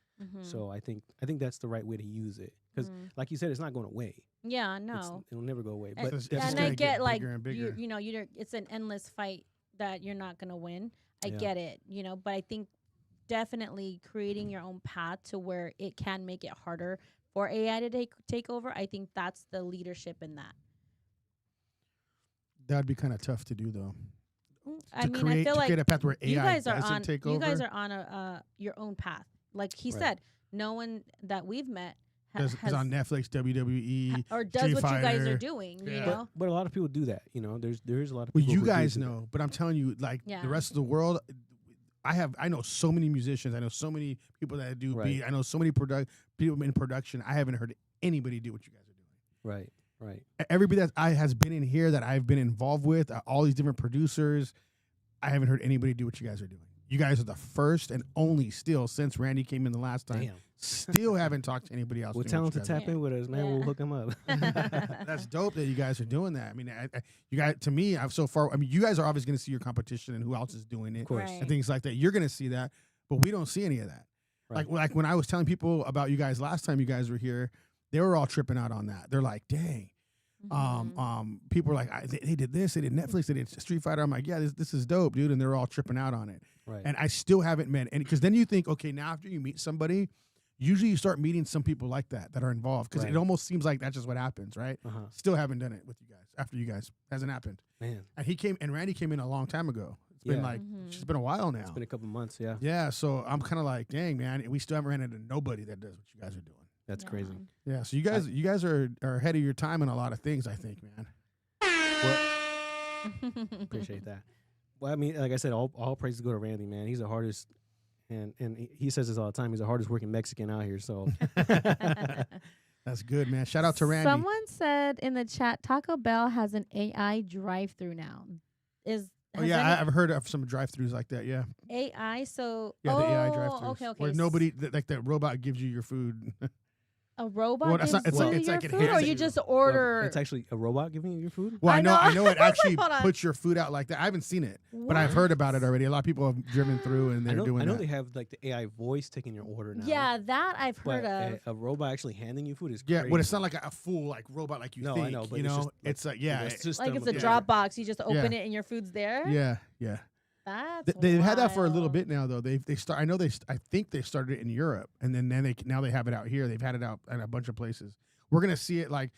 So I think that's the right way to use it, because like you said, it's not going away. Yeah, no, it'll never go away. And, But and I get like it's an endless fight that you're not going to win. I get it, but I think definitely creating your own path to where it can make it harder for AI to take over. I think that's the leadership in that. That'd be kind of tough to do, though. I feel like create a path where AI you guys are on. take over. You guys are on your own path. Like he said, no one that we've met has on Netflix, WWE, or does Street what Fighter. You guys are doing. You know, but a lot of people do that. There is a lot of. Well, people you who guys do know, but I'm telling you, like Yeah. the rest of the world, I know so many musicians. I know so many people that do beat. I know so many people in production. I haven't heard anybody do what you guys are doing. Right. Everybody that has been in here that I've been involved with, all these different producers, I haven't heard anybody do what you guys are doing. You guys are the first and only still, since Randy came in the last time, still haven't talked to anybody else. Well, tell them to tap in with us, man. We'll hook them up. That's dope that you guys are doing that. I mean, you guys, to me, I've so far. I mean, you guys are obviously going to see your competition and who else is doing it, of course, and things like that. You're going to see that, but we don't see any of that. Right. Like when I was telling people about you guys last time you guys were here, they were all tripping out on that. They're like, dang. People are like, they did this, they did Netflix, they did Street Fighter. I'm like, yeah, this is dope, dude, and they're all tripping out on it. Right. And I still haven't met, and because then you think, okay, now after you meet somebody, usually you start meeting some people like that are involved, because it almost seems like that's just what happens, right? Still haven't done it with you guys. After you guys, hasn't happened. Man, and Randy came in a long time ago. It's been like it's been a while now. It's been a couple months, yeah. Yeah, so I'm kind of like, dang, man, we still haven't ran into nobody that does what you guys are doing. That's crazy. Yeah, so you guys are ahead of your time in a lot of things, I think, man. Well, appreciate that. Well, I mean, like I said, all praises go to Randy, man. He's the hardest, and he says this all the time. He's the hardest working Mexican out here. So that's good, man. Shout out to Randy. Someone said in the chat, Taco Bell has an AI drive-through now. I've heard of some drive-thrus like that. Yeah. AI. So the AI drive-thrus. Okay. Where nobody, like that robot, gives you your food. A robot Well, that's gives not- it's you like- it's your like it food, or hands you you. just Well, order? it's actually a robot giving you your food. Well, I I know know. it actually Hold on. puts your food out like that. I haven't seen it, but I've heard about it already. A lot of people have driven through and I they're know. doing I know that. they have like the AI voice taking your order now. Yeah, that I've But heard of. a robot actually handing you food is Yeah, crazy. but it's not like a full like robot like you No, think. I know, but you it's know, just, like, it's like yeah, the system Like it's of a the- drop box. You just open Yeah. it and your food's there. yeah. That's They've had that for a little wild. bit now, though. They start. I know I think they started it in Europe, and then now they have it out here. They've had it out at a bunch of places. We're gonna see it like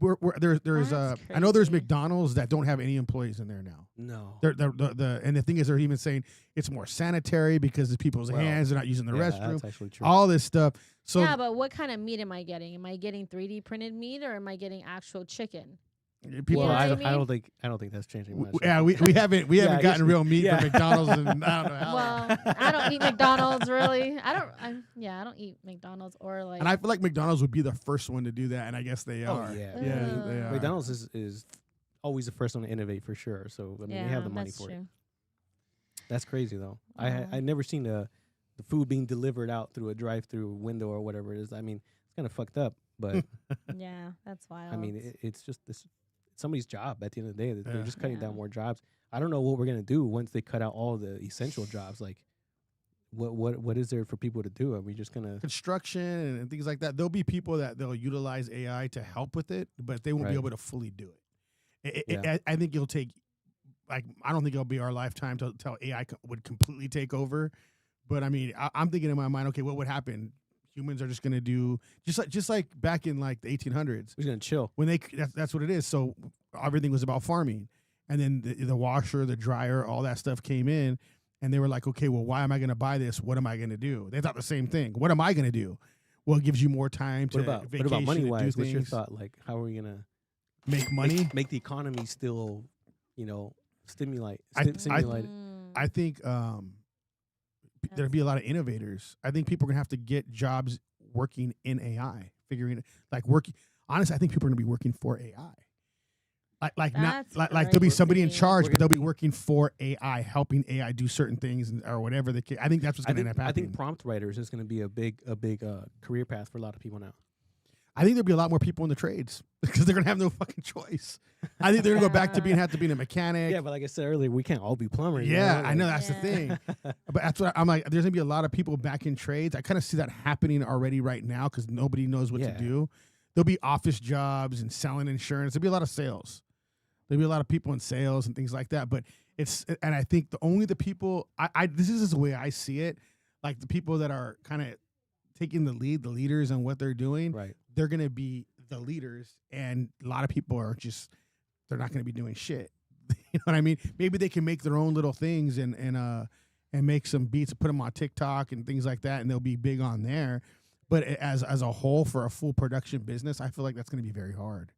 there's That's I know there's crazy. McDonald's that don't have any employees in there now. No. And the thing is, they're even saying it's more sanitary because of people's Well, hands. They're not using the Yeah, restroom. that's actually true. All this stuff. So Yeah, but what kind of meat am I getting? Am I getting 3D printed meat or am I getting actual chicken? people. well, know what I I don't mean? think that's changing much. Yeah, we haven't Yeah, I guess gotten we- real meat yeah. from McDonald's and I don't know how. long. Well, I don't eat McDonald's really. I don't eat McDonald's or like. And I feel like McDonald's would be the first one to do that, and I guess they Oh are. yeah. Yeah, Ugh. they are. McDonald's is always the first one to innovate for sure. So I mean, they have the money that's for it. true. That's crazy though. Yeah. I never seen the food being delivered out through a drive-through window or whatever it is. I mean, it's kind of fucked up, but Yeah, that's wild. I mean, it's just this somebody's job at the end of the day. They're Yeah. just cutting Yeah. down more jobs. I don't know what we're gonna do once they cut out all the essential jobs. Like, what is there for people to do? Are we just gonna? Construction and things like that. There'll be people that they'll utilize AI to help with it, but they won't be Right. able to fully do it. Yeah. I think it'll take, like, I don't think it'll be our lifetime till AI would completely take over. But I mean, I'm thinking in my mind, okay, what would happen? Humans are just going to do just like back in like the 1800s We're just gonna chill. when that's what it is. So everything was about farming, and then the washer, the dryer, all that stuff came in, and they were like, okay, well, why am I going to buy this? What am I going to do? They thought the same thing. What am I going to do? Well, it gives you more time to What about vacation, money to do wise? What's your things, thought? Like, how are we gonna make money. make the economy still, stimulate? I- Stimulate it. I think there'd be a lot of innovators. I think people are gonna have to get jobs working in AI, figuring like working. Honestly, I think people are gonna be working for AI. Like not That's like there'll be somebody in crazy. charge, We're but they'll gonna be be- working for AI, helping AI do certain things or whatever. I think that's what's gonna end up I happening. think prompt writers is going to be a big career path for a lot of people now. I think there'll be a lot more people in the trades because they're gonna have no fucking choice. I think they're gonna go back to have to being a mechanic. Yeah, but like I said earlier, we can't all be plumbers. Yeah, I know like- that's the Yeah. thing. But that's what I'm like. There's gonna be a lot of people back in trades. I kind of see that happening already right now because nobody knows what Yeah. to do. There'll be office jobs and selling insurance. There'll be a lot of sales. There'll be a lot of people in sales and things like that. But and I think the people this is the way I see it. Like the people that are kind of taking the lead, the leaders on what they're doing, Right. they're gonna be the leaders, and a lot of people are just they're not gonna be doing shit. You know what I mean? Maybe they can make their own little things and make some beats, put them on TikTok and things like that, and they'll be big on there. But as a whole, for a full production business, I feel like that's gonna be very hard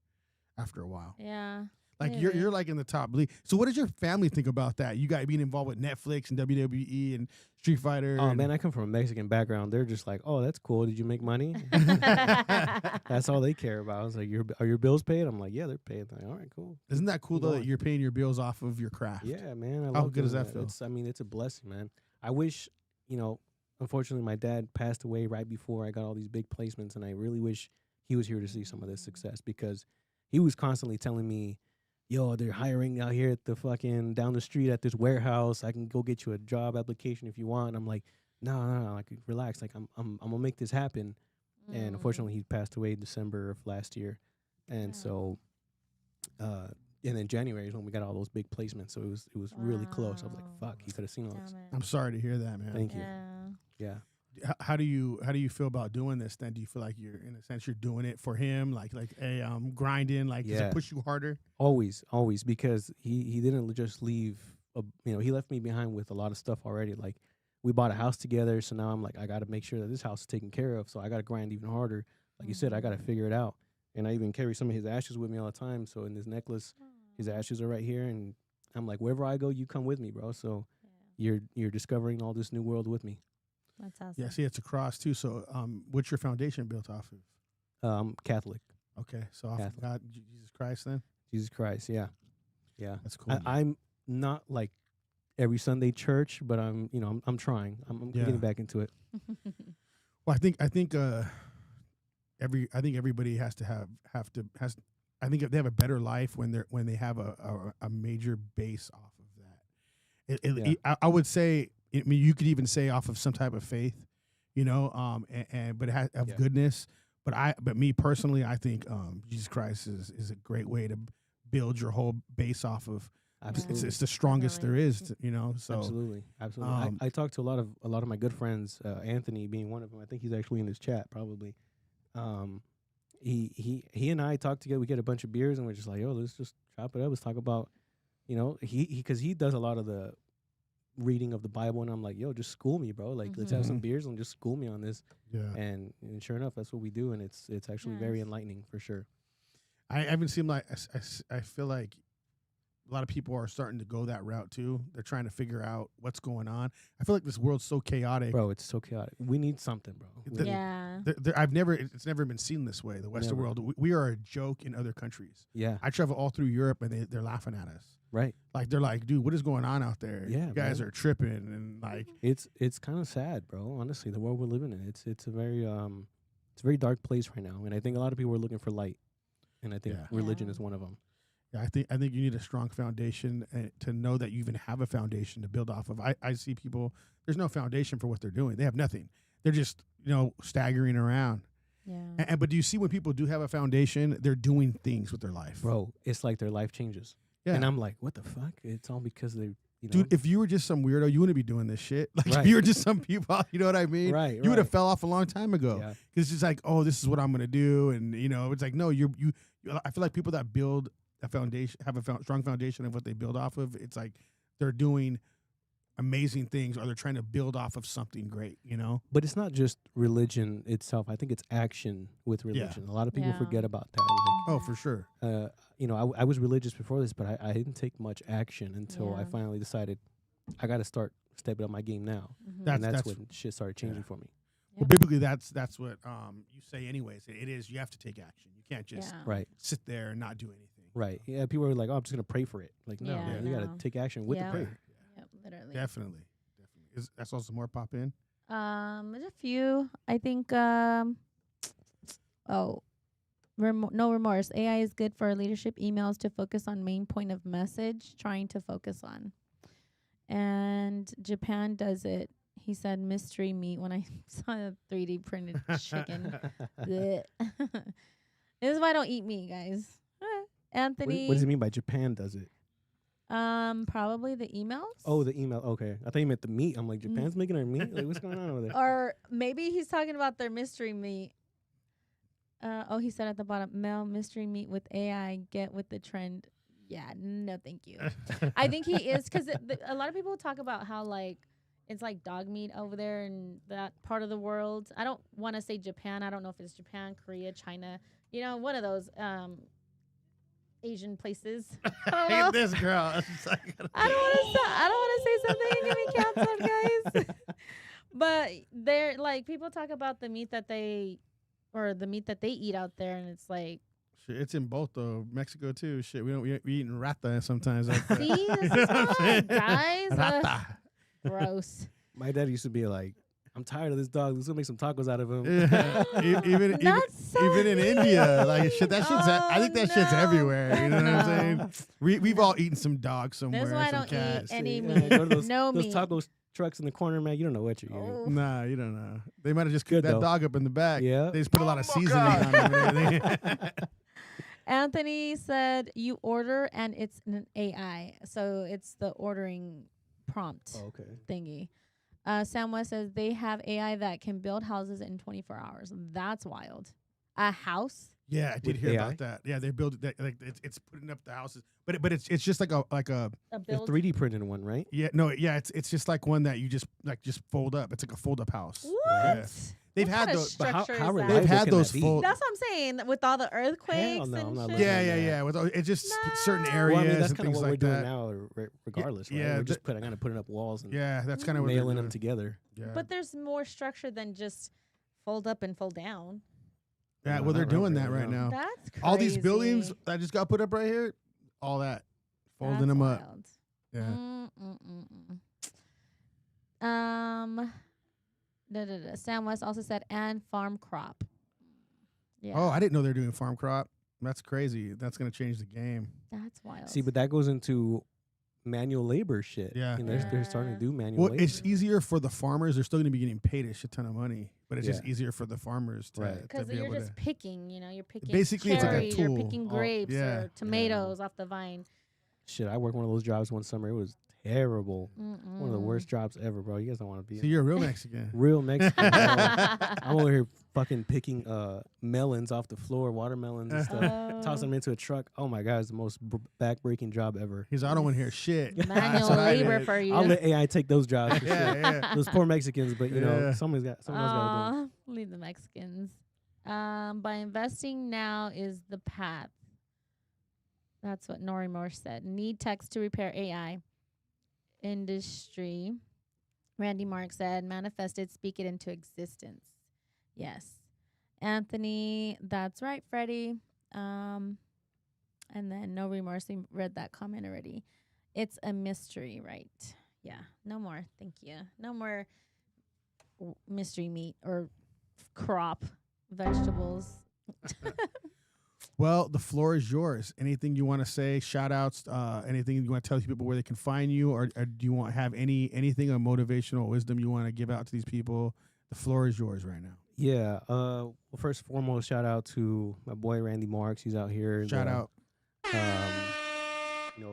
after a while. Yeah. Like Maybe. you're like in the top league. So what does your family think about that? You guys being involved with Netflix and WWE and Street Fighter. Oh and- man, I come from a Mexican background. They're just like, oh, that's cool. Did you make money? That's all they care about. I was like, are your bills paid? I'm like, yeah, they're paid. I'm like, all right, cool. Isn't that cool Keep though that going. you're paying your bills off of your craft? Yeah, man. I How love good does doing that feel? It's a blessing, man. I wish, unfortunately, my dad passed away right before I got all these big placements, and I really wish he was here to see some of this success because he was constantly telling me, yo, they're hiring out here at the fucking down the street at this warehouse. I can go get you a job application if you want. And I'm like, no, like relax. Like I'm gonna make this happen. And unfortunately, he passed away December of last year, and so, and then January is when we got all those big placements. So it was really close. I was like, Wow. fuck, he could have seen all this. Damn it. I'm sorry to hear that, man. Thank you. Yeah. Yeah. How do you feel about doing this then? Do you feel like you're in a sense you're doing it for him, like grinding, like does Yeah. it push you harder? Always, because he didn't just leave. He left me behind with a lot of stuff already. Like we bought a house together, so now I'm like, I got to make sure that this house is taken care of. So I got to grind even harder. Like you said, I got to figure it out. And I even carry some of his ashes with me all the time. So in this necklace, his ashes are right here, and I'm like, wherever I go, you come with me, bro. So you're discovering all this new world with me. That's awesome. Yeah, see, it's a cross too. So, what's your foundation built off of? Catholic, Okay, so off of Catholic. God, Jesus Christ, then Jesus Christ. Yeah. that's cool. man. I'm not like every Sunday church, but I'm trying. I'm Yeah. getting back into it. Well, I think I think everybody has to I think if they have a better life when they have a major base off of that. I would say, I mean, you could even say off of some type of faith, you know, but it has of goodness. But me personally, I think Jesus Christ is a great way to build your whole base off of. Absolutely. It's the strongest there is, you know. So absolutely. I talked to a lot of my good friends, Anthony being one of them. I think he's actually in this chat probably. He and I talk together. We get a bunch of beers and we're just like, yo, let's just chop it up. Let's talk about, you know, because he does a lot of the reading of the Bible, and I'm like, yo, just school me, bro. Like, let's have some beers and just school me on this. Yeah. And sure enough, that's what we do, and it's actually very enlightening for sure. I haven't seen like I feel like a lot of people are starting to go that route too. They're trying to figure out what's going on. I feel like this world's so chaotic, bro. It's so chaotic. We need something, bro. It's never been seen this way. The Western world, we are a joke in other countries. Yeah, I travel all through Europe, and they're laughing at us. Right. Like they're like, dude, what is going on out there? Yeah, you guys are tripping, and like it's kind of sad, bro. Honestly, the world we're living in, it's a very dark place right now, and I think a lot of people are looking for light, and I think religion is one of them. Yeah, I think you need a strong foundation to know that you even have a foundation to build off of. I see people, there's no foundation for what they're doing. They have nothing. They're just, you know, staggering around. Yeah. But do you see when people do have a foundation, they're doing things with their life? Bro, it's like their life changes. Yeah. And I'm like, what the fuck? It's all because they, you know. Dude, if you were just some weirdo, you wouldn't be doing this shit. Like, if you were just some people, you know what I mean? Right. You would have fell off a long time ago. Yeah. Because it's just like, oh, this is what I'm going to do. And, you know, it's like, no, I feel like people that build a foundation, have a strong foundation of what they build off of, it's like they're doing amazing things, or they're trying to build off of something great, you know? But it's not just religion itself. I think it's action with religion. A lot of people forget about that. Like, oh, for sure. You know, I was religious before this, but I didn't take much action until I finally decided I got to start stepping up my game now. And that's when shit started changing for me. Well, biblically, that's what you say anyways. It is, you have to take action. You can't just sit there and not do anything. Right. Yeah, people are like, oh, I'm just going to pray for it. Like, no, you got to take action with the prayer. Yep, literally. Definitely. That's also more pop in? There's a few. I think, no remorse. AI is good for leadership emails to focus on main point of message, trying to focus on. And Japan does it. He said mystery meat when I saw a 3D printed chicken. This is why I don't eat meat, guys. Anthony. What does it mean by Japan does it? Probably the emails. Oh, the email. Okay. I thought you meant the meat. I'm like, Japan's making our meat? Like, what's going on over there? Or maybe he's talking about their mystery meat. He said at the bottom, Mel, mystery meat with AI, get with the trend. Yeah, no, thank you. I think he is, because a lot of people talk about how, like, it's like dog meat over there in that part of the world. I don't want to say Japan. I don't know if it's Japan, Korea, China. You know, one of those Asian places. I this girl. I don't want to say something and get me canceled, guys. But they're like, people talk about the meat that they eat out there, and it's like, shit, it's in both though. Mexico too. Shit, we eating rata sometimes. See, this is fun, guys. Rata. Gross. My dad used to be like, I'm tired of this dog. Let's go make some tacos out of him. Yeah. even in India, like shit. That shit's. I think that shit's everywhere. You know what I'm saying? We've all eaten some dog somewhere. That's why I don't eat any meat. Those meat. taco trucks in the corner, man. You don't know what you're eating. Nah, you don't know. They might have just cooked that dog up in the back. Yeah. They just put a lot of seasoning on it and everything. Anthony said you order and it's an AI, so it's the ordering prompt thingy. Sam West says they have AI that can build houses in 24 hours. That's wild. A house? Yeah, I did hear about that. Yeah, they build it. Like it's putting up the houses, but it's just like a 3D printed one, right? Yeah, no, yeah, it's just like one that you just fold up. It's like a fold up house. What? Yeah. They've had those. But how they've had those fold. That's what I'm saying. With all the earthquakes and shit. Yeah. With it's just certain areas. Well, I mean, that's and kind of things what like we're that. doing now, regardless. Right? Yeah, we're just kind of putting up walls and that's kind of what nailing them together. Yeah. But there's more structure than just fold up and fold down. Yeah, well, they're doing that right now. That's crazy. All these buildings that just got put up right here, all that folding them up. Yeah. Sam West also said, and farm crop. Yeah. Oh, I didn't know they're doing farm crop. That's crazy. That's gonna change the game. That's wild. See, but that goes into manual labor shit. Yeah. You know, they're starting to do manual Well, labor. it's easier for the farmers. They're still gonna be getting paid a shit ton of money, but it's just Yeah. easier for the farmers to, Right. to Because be you're able just to. picking, you're picking Basically, it's like a cherries, you're tool. picking Oh, grapes yeah. or tomatoes off the vine. Shit, I worked one of those jobs one summer. It was terrible. One of the Mm-mm. worst jobs ever, bro. You guys don't want to be So you're a real Mexican. real Mexican. Bro. I'm over here fucking picking melons off the floor, watermelons and stuff, tossing them into a truck. Oh my god, it's the most back-breaking job ever. He's I don't want to hear shit. Manual That's what I labor did. for you. I'll let AI take those jobs. For sure. Yeah. Those poor Mexicans, but you know, Yeah. someone's got to do it. Leave the Mexicans. By investing now is the path. That's what Nori Moore said. Need text to repair AI. Industry. Randy Mark said, manifest it, speak it into existence. Yes. Anthony, that's right, Freddy. And then no remorse. We read that comment already. It's a mystery, right? Yeah. No more. Thank you. No more mystery meat or crop vegetables. Well, the floor is yours. Anything you want to say? Shout outs. Anything you want to tell people where they can find you, or do you want have anything of motivational wisdom you want to give out to these people? The floor is yours right now. Yeah. Well, first and foremost, shout out to my boy Randy Marks. He's out here. Shout out.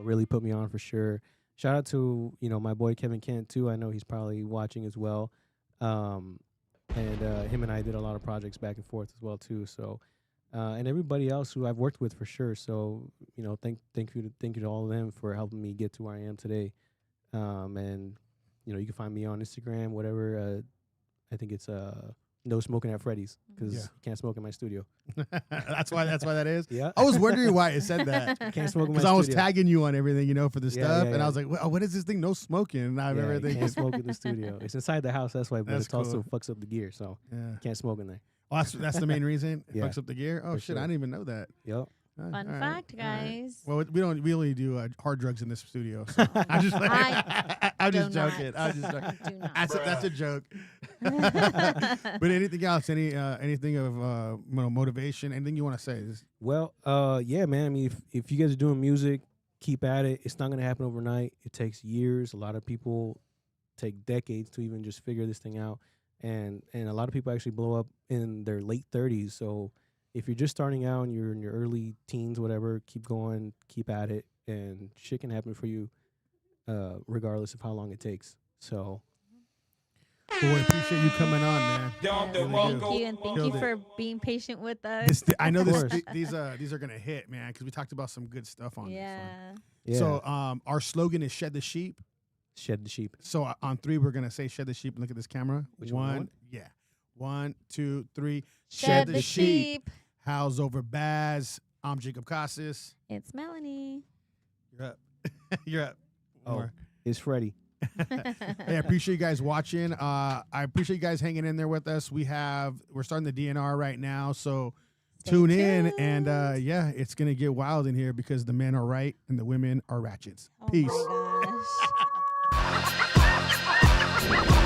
Really put me on for sure. Shout out to my boy Kevin Kent too. I know he's probably watching as well. And him and I did a lot of projects back and forth as well too. So, and everybody else who I've worked with for sure. So, thank you to all of them for helping me get to where I am today. And you can find me on Instagram, whatever. I think it's no smoking at Freddy's because you can't smoke in my studio. That's why that is. Yeah. I was wondering why it said that. Can't smoke in my Because I was studio. tagging you on everything, for the stuff, and yeah. I was like, well, "What is this thing? No smoking." And I remember You thinking, can't smoke in the studio. It's inside the house, that's why, but That's it also cool. fucks up the gear, so "Yeah, can't smoke in there. oh, that's the main reason. It Yeah. fucks up the gear. Oh For shit, I sure. didn't even know that." Yep. Fun All right, fact, all right. guys. Well, we only do hard drugs in this studio. So I'm just I'm just do not. joking. I'm just joking. Do not. That's a joke. But anything else? Anything of motivation? Anything you want to say? Well, yeah, man. I mean, if you guys are doing music, keep at it. It's not gonna happen overnight. It takes years. A lot of people take decades to even just figure this thing out, and a lot of people actually blow up in their late 30s. So if you're just starting out and you're in your early teens, whatever, keep going, keep at it, and shit can happen for you, regardless of how long it takes. So. Boy, appreciate you coming on, man. Yes, Really thank do. you, and thank Killed you it. for being patient with us. I know Of course. these are gonna hit, man, because we talked about some good stuff on this one. Yeah. So our slogan is "Shed the Sheep." Shed the sheep. So on 3, we're gonna say "Shed the Sheep." Look at this camera. Which one? Yeah. 1, 2, 3. Shed the sheep. Howls over Baaz. I'm Jacob Casas. It's Melanie. You're up. You're up. Oh. More. It's Freddy. Hey, I appreciate you guys watching. I appreciate you guys hanging in there with us. We're starting the DNR right now, so Stay tune in, tuned. and yeah, it's gonna get wild in here because the men are right and the women are ratchets. Oh Peace. my gosh.